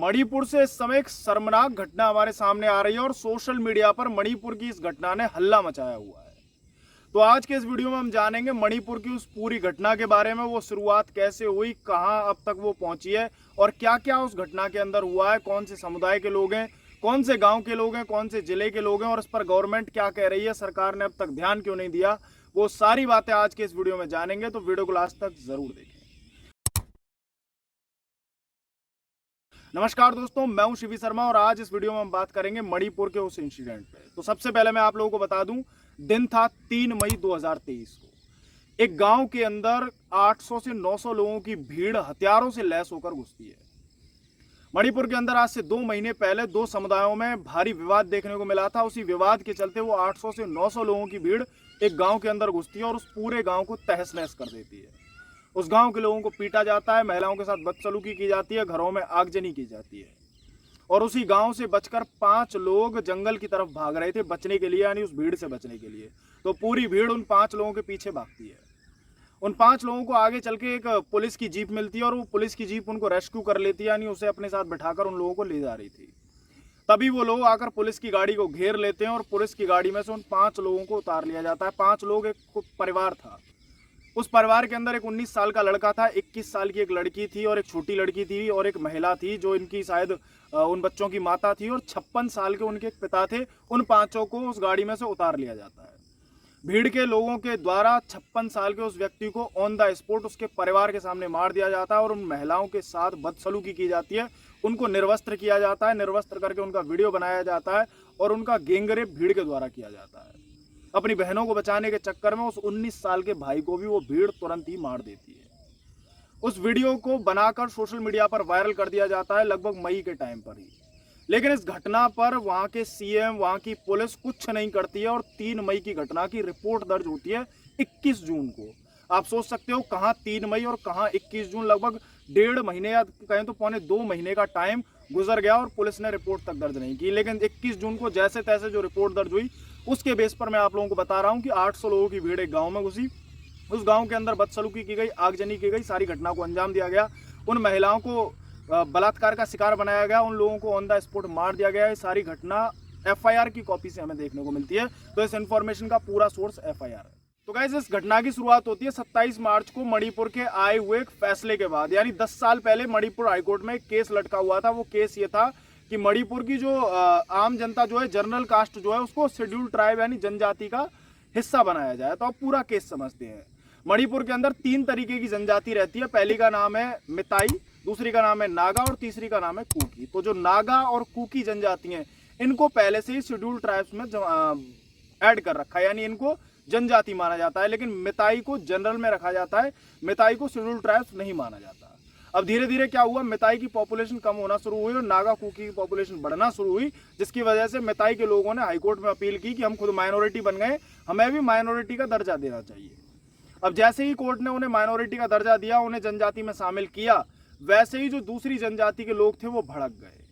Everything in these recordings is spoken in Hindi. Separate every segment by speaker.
Speaker 1: मणिपुर से इस समय एक शर्मनाक घटना हमारे सामने आ रही है और सोशल मीडिया पर मणिपुर की इस घटना ने हल्ला मचाया हुआ है। तो आज के इस वीडियो में हम जानेंगे मणिपुर की उस पूरी घटना के बारे में, वो शुरुआत कैसे हुई, कहां अब तक वो पहुंची है और क्या क्या उस घटना के अंदर हुआ है, कौन से समुदाय के लोग हैं, कौन से गांव के लोग हैं, कौन से जिले के लोग हैं और इस पर गवर्नमेंट क्या कह रही है, सरकार ने अब तक ध्यान क्यों नहीं दिया। वो सारी बातें आज के इस वीडियो में जानेंगे, तो वीडियो को लास्ट तक जरूर देखें। नमस्कार दोस्तों, मैं हूं शिवी शर्मा और आज इस वीडियो में हम बात करेंगे मणिपुर के उस इंसिडेंट पे। तो सबसे पहले मैं आप लोगों को बता दूं, दिन था 3 मई 2023 को। एक गांव के अंदर 800 से 900 लोगों की भीड़ हथियारों से लैस होकर घुसती है। मणिपुर के अंदर आज से 2 महीने पहले 2 समुदायों में भारी विवाद देखने को मिला था। उसी विवाद के चलते वो 800 से 900 लोगों की भीड़ एक गांव के अंदर घुसती है और उस पूरे गांव को तहस नहस कर देती है। उस गांव के लोगों को पीटा जाता है, महिलाओं के साथ बदसलूकी की जाती है, घरों में आगजनी की जाती है। और उसी गांव से बचकर 5 लोग जंगल की तरफ भाग रहे थे बचने के लिए, यानी उस भीड़ से बचने के लिए। तो पूरी भीड़ उन 5 लोगों के पीछे भागती है। उन 5 लोगों को आगे चल के एक पुलिस की जीप मिलती है और वो पुलिस की जीप उनको रेस्क्यू कर लेती है, यानी उसे अपने साथ बिठाकर उन लोगों को ले जा रही थी। तभी वो लोग आकर पुलिस की गाड़ी को घेर लेते हैं और पुलिस की गाड़ी में से उन 5 लोगों को उतार लिया जाता है। 5 लोग, एक परिवार था। उस परिवार के अंदर एक 19 साल का लड़का था, 21 साल की एक लड़की थी और एक छोटी लड़की थी और एक महिला थी जो इनकी शायद उन बच्चों की माता थी, और 56 साल के उनके एक पिता थे। उन 5 को उस गाड़ी में से उतार लिया जाता है। भीड़ के लोगों के द्वारा 56 साल के उस व्यक्ति को ऑन द स्पॉट उसके परिवार के सामने मार दिया जाता है और उन महिलाओं के साथ बदसलूकी की जाती है। उनको निर्वस्त्र किया जाता है, निर्वस्त्र करके उनका वीडियो बनाया जाता है और उनका गैंगरेप भीड़ के द्वारा किया जाता है। अपनी बहनों को बचाने के चक्कर में उस 19 साल के भाई को भी वो भीड़ तुरंत ही मार देती है। उस वीडियो को बनाकर सोशल मीडिया पर वायरल कर दिया जाता है लगभग मई के टाइम पर ही। लेकिन इस घटना पर वहां के सीएम, वहां की पुलिस कुछ नहीं करती है और 3 मई की घटना की रिपोर्ट दर्ज होती है 21 जून को। आप सोच सकते हो कहां 3 मई और कहां 21 जून, लगभग 1.5 महीने या कहें तो पौने 2 महीने का टाइम गुजर गया और पुलिस ने रिपोर्ट तक दर्ज नहीं की। लेकिन 21 जून को जैसे तैसे जो रिपोर्ट दर्ज हुई उसके बेस पर मैं आप लोगों को बता रहा हूं कि 800 लोगों की भीड़ एक गांव में घुसी। उस गांव के अंदर बदसलूकी की गई, आगजनी की गई, सारी घटना को अंजाम दिया गया। उन महिलाओं को बलात्कार का शिकार बनाया गया, उन लोगों को ऑन द स्पॉट मार दिया गया। ये सारी घटना एफआईआर की कॉपी से हमें देखने को मिलती है। तो इस इंफॉर्मेशन का पूरा सोर्स एफआईआर है। तो गाइस, इस घटना की शुरुआत होती है 27 मार्च को मणिपुर के आए हुए एक फैसले के बाद। यानी 10 साल पहले मणिपुर हाईकोर्ट में एक केस लटका हुआ था। वो केस ये था कि मणिपुर की जो आम जनता जो है, जनरल कास्ट जो है, उसको शेड्यूल ट्राइब यानी जनजाति का हिस्सा बनाया जाए। तो आप पूरा केस समझते हैं। मणिपुर के अंदर 3 तरीके की जनजाति रहती है। पहली का नाम है मिताई, दूसरी का नाम है नागा और तीसरी का नाम है कुकी। तो जो नागा और कुकी जनजाति हैं, इनको पहले से ही शेड्यूल ट्राइब्स में ऐड कर रखा है, यानी इनको जनजाति माना जाता है। लेकिन मिताई को जनरल में रखा जाता है, मिताई को शेड्यूल ट्राइब्स नहीं माना जाता। अब धीरे धीरे क्या हुआ, मिताई की पॉपुलेशन कम होना शुरू हुई और नागा कुकी की पॉपुलेशन बढ़ना शुरू हुई, जिसकी वजह से मिताई के लोगों ने हाईकोर्ट में अपील की कि हम खुद माइनॉरिटी बन गए, हमें भी माइनॉरिटी का दर्जा देना चाहिए। अब जैसे ही कोर्ट ने उन्हें माइनॉरिटी का दर्जा दिया, उन्हें जनजाति में शामिल किया, वैसे ही जो दूसरी जनजाति के लोग थे वो भड़क गए।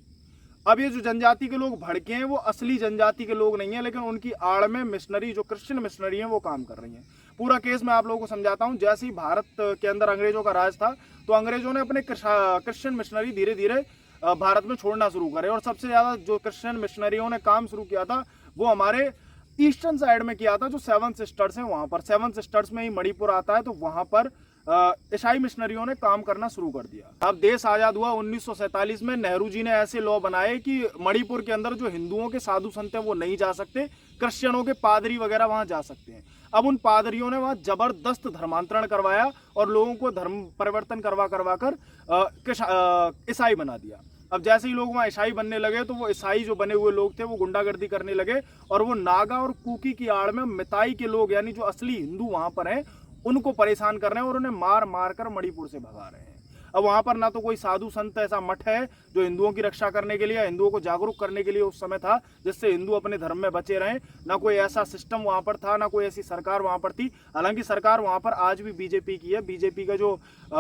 Speaker 1: अब ये जो जनजाति के लोग भड़के हैं वो असली जनजाति के लोग नहीं है, लेकिन उनकी आड़ में मिशनरी, जो क्रिश्चियन मिशनरी हैं, वो काम कर रही हैं। पूरा केस मैं आप लोगों को समझाता हूं। जैसे ही भारत के अंदर अंग्रेजों का राज था, तो अंग्रेजों ने अपने क्रिश्चियन मिशनरी धीरे धीरे भारत में छोड़ना शुरू करे और सबसे ज्यादा जो क्रिश्चियन मिशनरियों ने काम शुरू किया था वो हमारे ईस्टर्न साइड में किया था, जो 7 सिस्टर्स हैं वहां पर। 7 सिस्टर्स में ही मणिपुर आता है, तो वहां पर ईसाई मिशनरियों ने काम करना शुरू कर दिया। अब देश आजाद हुआ 1947 में। नेहरू जी ने ऐसे लॉ बनाए कि मणिपुर के अंदर जो हिंदुओं के साधु संत हैं वो नहीं जा सकते, क्रिश्चियनों के पादरी वगैरह वहां जा सकते हैं। अब उन पादरियों ने वहां जबरदस्त धर्मांतरण करवाया और लोगों को धर्म परिवर्तन करवा कर ईसाई बना दिया। अब जैसे ही लोग वहाँ ईसाई बनने लगे, तो वो ईसाई जो बने हुए लोग थे वो गुंडागर्दी करने लगे और वो नागा और कुकी की आड़ में मिताई के लोग, यानी जो असली हिंदू वहां पर हैं, उनको परेशान कर रहे हैं और उन्हें मार मार कर मणिपुर से भगा रहे हैं। अब वहां पर ना तो कोई साधु संत ऐसा मठ है जो हिंदुओं की रक्षा करने के लिए, हिंदुओं को जागरूक करने के लिए उस समय था, जिससे हिंदू अपने धर्म में बचे रहें, ना कोई ऐसा सिस्टम वहां पर था, ना कोई ऐसी सरकार वहां पर थी। हालांकि सरकार वहां पर आज भी बीजेपी की है। बीजेपी का जो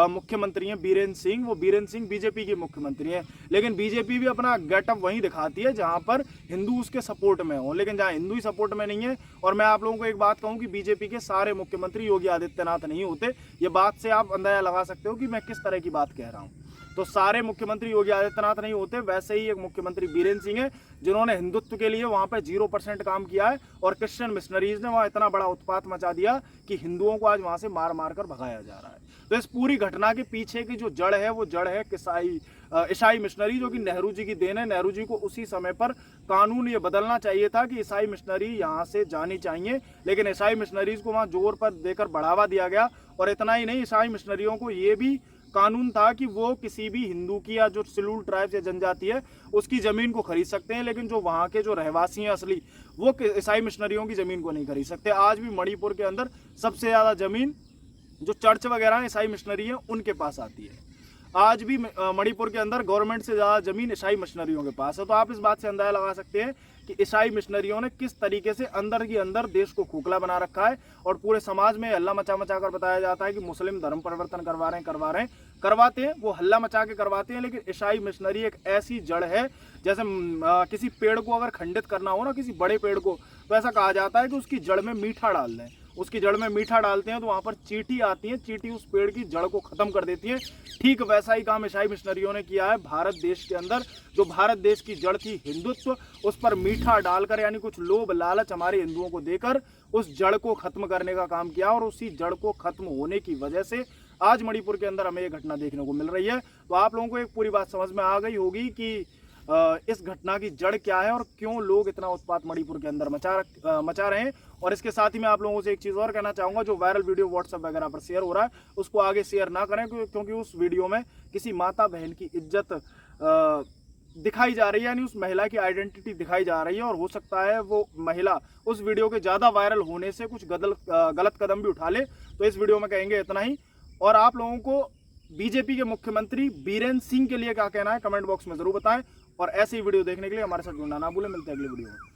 Speaker 1: मुख्यमंत्री है बीरेन सिंह, वो बीरेन सिंह बीजेपी के मुख्यमंत्री हैं। लेकिन बीजेपी भी अपना गेटअप वहीं दिखाती है जहां पर हिंदू उसके सपोर्ट में हो, लेकिन जहां हिंदू ही सपोर्ट में नहीं है। और मैं आप लोगों को एक बात कहूं कि बीजेपी के सारे मुख्यमंत्री योगी आदित्यनाथ नहीं होते। ये बात से आप अंदाजा लगा सकते हो कि मैं किस तरह की बात कह रहा हूं। तो सारे मुख्यमंत्री योगी आदित्यनाथ नहीं होते, वैसे ही एक मुख्यमंत्री बीरेंद्र सिंह है जिन्होंने हिंदुत्व के लिए वहां पे 0% काम किया है, और क्रिश्चियन मिशनरीज ने वहां इतना बड़ा उत्पात मचा दिया कि हिंदुओं को आज वहां से मार मार कर भगाया जा रहा है। तो इस पूरी घटना के पीछे की जो जड़ है वो जड़ है ईसाई मिशनरी, जो कि नेहरू जी की देन है। नेहरू जी को उसी समय पर कानून ये बदलना चाहिए था कि ईसाई मिशनरी यहाँ से जानी चाहिए, लेकिन ईसाई मिशनरीज को वहाँ जोर पर देकर बढ़ावा दिया गया। और इतना ही नहीं, ईसाई मिशनरियों को ये भी कानून था कि वो किसी भी हिंदू की या जो शेड्यूल्ड ट्राइब्स या जनजाति है उसकी ज़मीन को खरीद सकते हैं, लेकिन जो वहाँ के जो रहवासी हैं असली, वो ईसाई मिशनरियों की ज़मीन को नहीं खरीद सकते। आज भी मणिपुर के अंदर सबसे ज़्यादा ज़मीन जो चर्च वगैरह ईसाई मिशनरी हैं उनके पास आती है। आज भी मणिपुर के अंदर गवर्नमेंट से ज़्यादा ज़मीन ईसाई मिशनरियों के पास है। तो आप इस बात से अंदाजा लगा सकते हैं कि ईसाई मिशनरियों ने किस तरीके से अंदर ही अंदर देश को खोखला बना रखा है, और पूरे समाज में हल्ला मचा मचा कर बताया जाता है कि मुस्लिम धर्म परिवर्तन करवाते हैं। वो हल्ला मचा के करवाते हैं, लेकिन ईसाई मिशनरी एक ऐसी जड़ है, जैसे किसी पेड़ को अगर खंडित करना हो ना, किसी बड़े पेड़ को, तो ऐसा कहा जाता है कि उसकी जड़ में मीठा डाल दें। उसकी जड़ में मीठा डालते हैं तो वहाँ पर चींटी आती है, चींटी उस पेड़ की जड़ को खत्म कर देती है। ठीक वैसा ही काम ईसाई मिशनरियों ने किया है भारत देश के अंदर। जो भारत देश की जड़ थी हिंदुत्व, उस पर मीठा डालकर, यानी कुछ लोभ लालच हमारे हिंदुओं को देकर उस जड़ को खत्म करने का काम किया, और उसी जड़ को खत्म होने की वजह से आज मणिपुर के अंदर हमें ये घटना देखने को मिल रही है। तो आप लोगों को एक पूरी बात समझ में आ गई होगी कि इस घटना की जड़ क्या है और क्यों लोग इतना उत्पात मणिपुर के अंदर मचा रहे हैं। और इसके साथ ही मैं आप लोगों से एक चीज़ और कहना चाहूँगा, जो वायरल वीडियो व्हाट्सएप वगैरह पर शेयर हो रहा है उसको आगे शेयर ना करें, क्योंकि उस वीडियो में किसी माता बहन की इज्जत दिखाई जा रही है, यानी उस महिला की आइडेंटिटी दिखाई जा रही है, और हो सकता है वो महिला उस वीडियो के ज़्यादा वायरल होने से कुछ गलत कदम भी उठा ले। तो इस वीडियो में कहेंगे इतना ही, और आप लोगों को बीजेपी के मुख्यमंत्री बीरेंद्र सिंह के लिए क्या कहना है कमेंट बॉक्स में जरूर बताएं, और ऐसे ही वीडियो देखने के लिए हमारे साथ जुड़ना ना भूलें। मिलते हैं अगले वीडियो में।